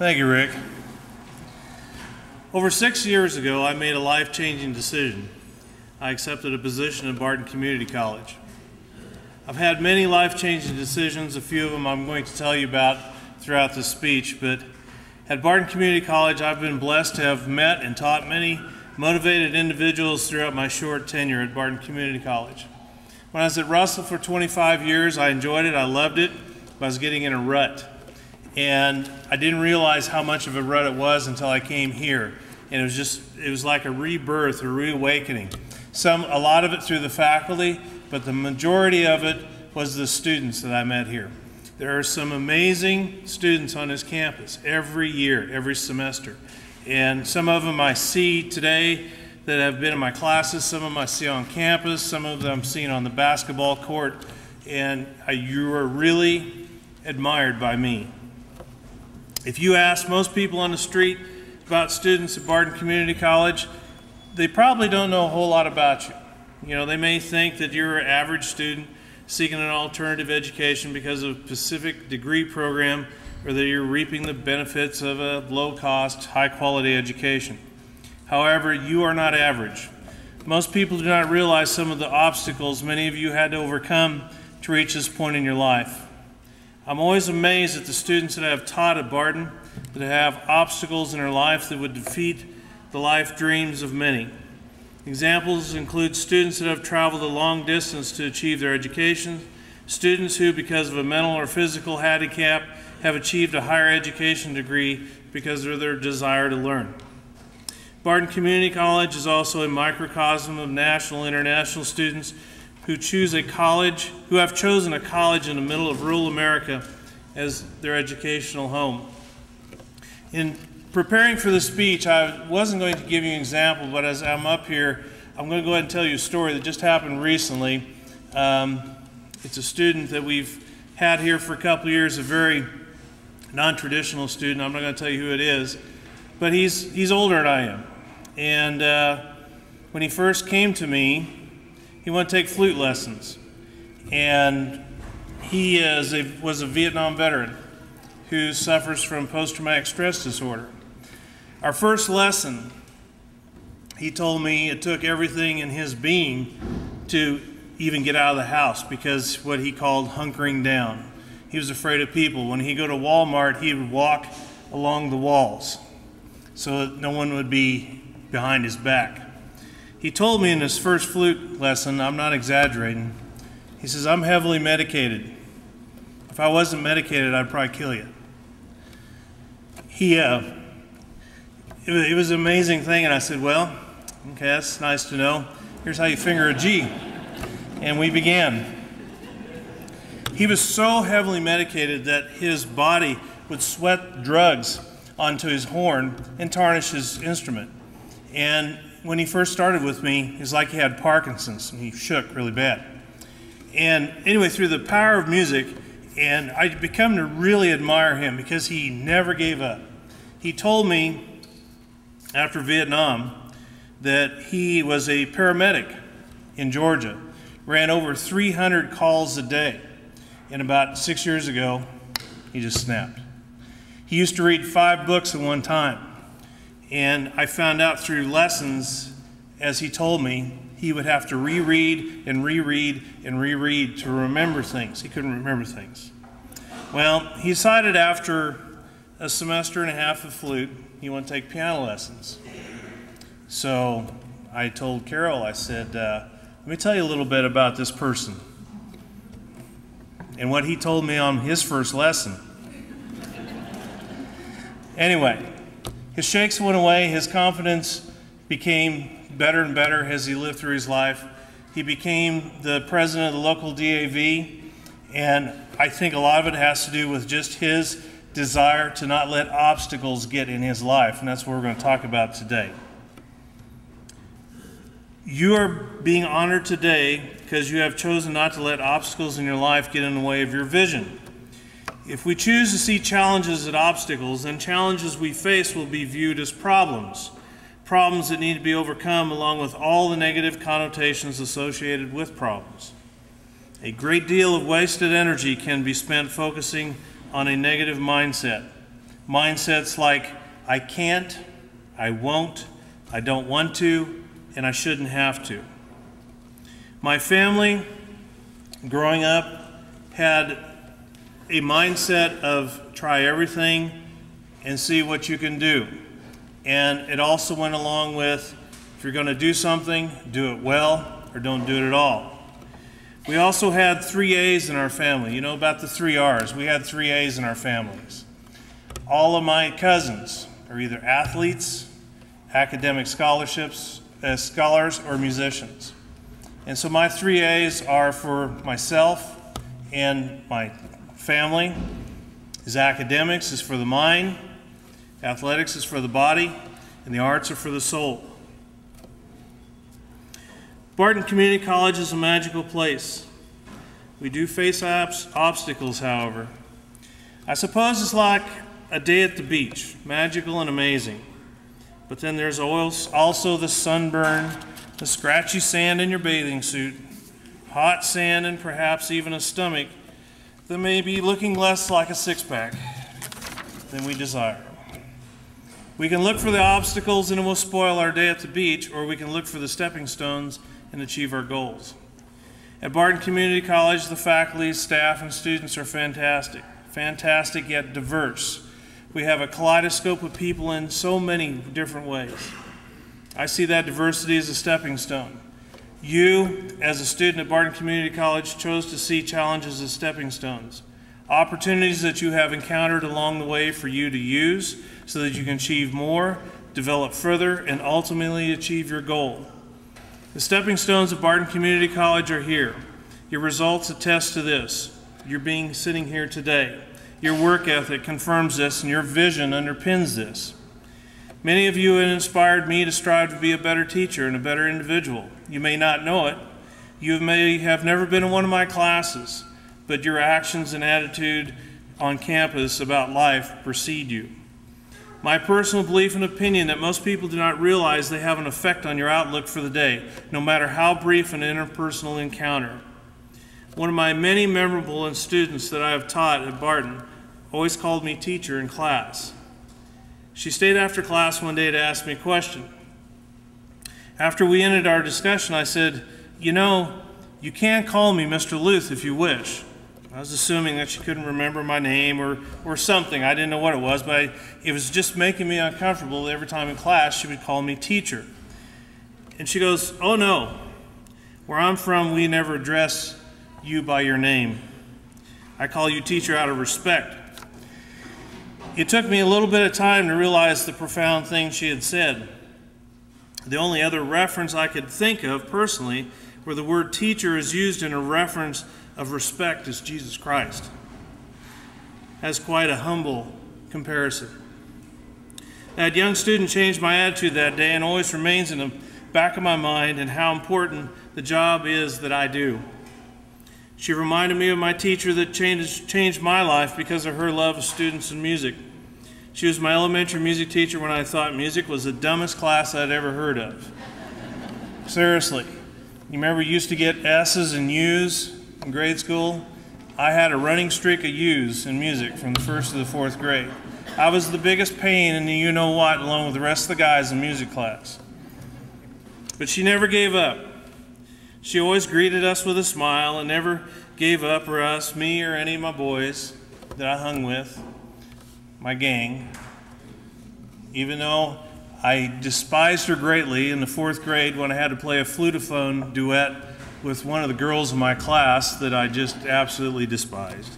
Thank you, Rick. Over 6 years ago, I made a life-changing decision. I accepted a position at Barton Community College. I've had many life-changing decisions. A few of them I'm going to tell you about throughout this speech, but at Barton Community College, I've been blessed to have met and taught many motivated individuals throughout my short tenure at Barton Community College. When I was at Russell for 25 years, I enjoyed it, I loved it, but I was getting in a rut. And I didn't realize how much of a rut it was until I came here. And it was like a rebirth, a reawakening. A lot of it through the faculty, but the majority of it was the students that I met here. There are some amazing students on this campus every year, every semester. And some of them I see today that have been in my classes, some of them I see on campus, some of them I'm seeing on the basketball court, and you are really admired by me. If you ask most people on the street about students at Barton Community College, they probably don't know a whole lot about you. You know, they may think that you're an average student seeking an alternative education because of a specific degree program, or that you're reaping the benefits of a low-cost, high-quality education. However, you are not average. Most people do not realize some of the obstacles many of you had to overcome to reach this point in your life. I'm always amazed at the students that I have taught at Barton that have obstacles in their life that would defeat the life dreams of many. Examples include students that have traveled a long distance to achieve their education, students who, because of a mental or physical handicap, have achieved a higher education degree because of their desire to learn. Barton Community College is also a microcosm of national and international students who have chosen a college in the middle of rural America as their educational home. In preparing for the speech, I wasn't going to give you an example, but as I'm up here, I'm going to go ahead and tell you a story that just happened recently. It's a student that we've had here for a couple of years, a very non-traditional student. I'm not going to tell you who it is, but he's older than I am. And when he first came to me, he wanted to take flute lessons. And he was a Vietnam veteran who suffers from post-traumatic stress disorder. Our first lesson, he told me it took everything in his being to even get out of the house because what he called hunkering down. He was afraid of people. When he'd go to Walmart, he would walk along the walls so that no one would be behind his back. He told me in his first flute lesson, I'm not exaggerating, he says, I'm heavily medicated. If I wasn't medicated, I'd probably kill you. It was an amazing thing, and I said, well, okay, that's nice to know. Here's how you finger a G. And we began. He was so heavily medicated that his body would sweat drugs onto his horn and tarnish his instrument. And when he first started with me, it was like he had Parkinson's, and he shook really bad. And anyway, through the power of music, and I'd become to really admire him because he never gave up. He told me after Vietnam that he was a paramedic in Georgia, ran over 300 calls a day, and about 6 years ago, he just snapped. He used to read 5 books at one time. And I found out through lessons, as he told me, he would have to reread and reread and reread to remember things. He couldn't remember things. Well, he decided after a semester and a half of flute, he wanted to take piano lessons. So I told Carol, I said, let me tell you a little bit about this person and what he told me on his first lesson. Anyway, his shakes went away, his confidence became better and better as he lived through his life. He became the president of the local DAV, and I think a lot of it has to do with just his desire to not let obstacles get in his life, and that's what we're going to talk about today. You are being honored today because you have chosen not to let obstacles in your life get in the way of your vision. If we choose to see challenges as obstacles, then challenges we face will be viewed as problems. Problems that need to be overcome along with all the negative connotations associated with problems. A great deal of wasted energy can be spent focusing on a negative mindset. Mindsets like, I can't, I won't, I don't want to, and I shouldn't have to. My family, growing up, had a mindset of try everything and see what you can do. And it also went along with, if you're going to do something, do it well or don't do it at all. We also had 3 A's in our family. You know about the 3 R's. We had 3 A's in our families. All of my cousins are either athletes, academic scholarships, scholars, or musicians. And so my 3 A's are for myself and my family. Is academics is for the mind, athletics is for the body, and the arts are for the soul. Barton Community College is a magical place. We do face obstacles, however. I suppose it's like a day at the beach, magical and amazing. But then there's also the sunburn, the scratchy sand in your bathing suit, hot sand, and perhaps even a stomach that may be looking less like a six-pack than we desire. We can look for the obstacles and it will spoil our day at the beach, or we can look for the stepping stones and achieve our goals. At Barton Community College, the faculty, staff, and students are fantastic. Fantastic yet diverse. We have a kaleidoscope of people in so many different ways. I see that diversity as a stepping stone. You, as a student at Barton Community College, chose to see challenges as stepping stones. Opportunities that you have encountered along the way for you to use so that you can achieve more, develop further, and ultimately achieve your goal. The stepping stones of Barton Community College are here. Your results attest to this. You're sitting here today. Your work ethic confirms this, and your vision underpins this. Many of you have inspired me to strive to be a better teacher and a better individual. You may not know it. You may have never been in one of my classes, but your actions and attitude on campus about life precede you. My personal belief and opinion that most people do not realize they have an effect on your outlook for the day, no matter how brief an interpersonal encounter. One of my many memorable students that I have taught at Barton always called me teacher in class. She stayed after class one day to ask me a question. After we ended our discussion, I said, you know, you can call me Mr. Lueth if you wish. I was assuming that she couldn't remember my name or something. I didn't know what it was, but it was just making me uncomfortable. Every time in class, she would call me teacher. And she goes, oh no, where I'm from, we never address you by your name. I call you teacher out of respect. It took me a little bit of time to realize the profound thing she had said. The only other reference I could think of personally where the word teacher is used in a reference of respect is Jesus Christ. That's quite a humble comparison. That young student changed my attitude that day and always remains in the back of my mind and how important the job is that I do. She reminded me of my teacher that changed my life because of her love of students and music. She was my elementary music teacher when I thought music was the dumbest class I'd ever heard of. Seriously. You remember you used to get S's and U's in grade school? I had a running streak of U's in music from the 1st to the 4th grade. I was the biggest pain in the you-know-what along with the rest of the guys in music class. But she never gave up. She always greeted us with a smile and never gave up for us, me or any of my boys that I hung with, my gang. Even though I despised her greatly in the 4th grade when I had to play a flutophone duet with one of the girls in my class that I just absolutely despised.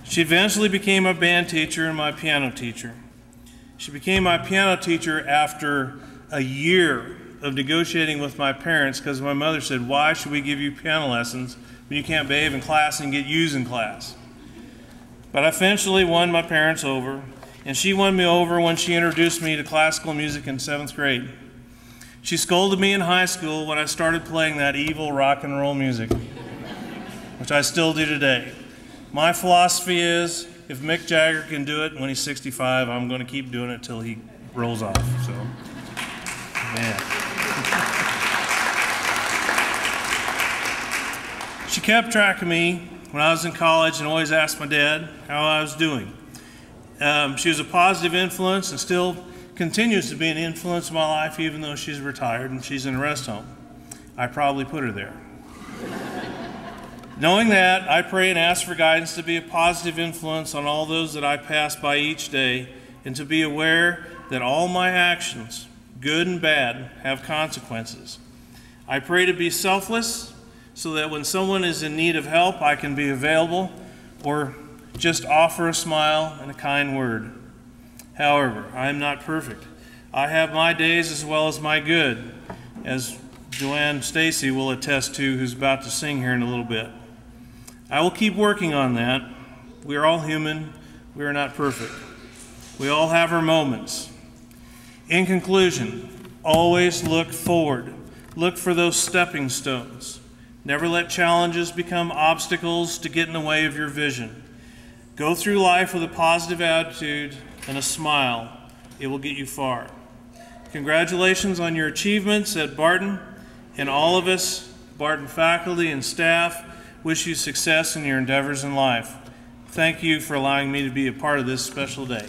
She eventually became my band teacher and my piano teacher. She became my piano teacher after a year of negotiating with my parents because my mother said, why should we give you piano lessons when you can't behave in class and get U's in class? But I eventually won my parents over, and she won me over when she introduced me to classical music in 7th grade. She scolded me in high school when I started playing that evil rock and roll music, which I still do today. My philosophy is, if Mick Jagger can do it when he's 65, I'm going to keep doing it till he rolls off. So, man. She kept track of me when I was in college and always asked my dad how I was doing. She was a positive influence and still continues to be an influence in my life, even though she's retired and she's in a rest home. I probably put her there. Knowing that, I pray and ask for guidance to be a positive influence on all those that I pass by each day, and to be aware that all my actions, good and bad, have consequences. I pray to be selfless so that when someone is in need of help, I can be available or just offer a smile and a kind word. However, I am not perfect. I have my days as well as my good, as Joanne Stacy will attest to, who's about to sing here in a little bit. I will keep working on that. We are all human. We are not perfect. We all have our moments. In conclusion, always look forward. Look for those stepping stones. Never let challenges become obstacles to get in the way of your vision. Go through life with a positive attitude and a smile. It will get you far. Congratulations on your achievements at Barton, and all of us, Barton faculty and staff, wish you success in your endeavors in life. Thank you for allowing me to be a part of this special day.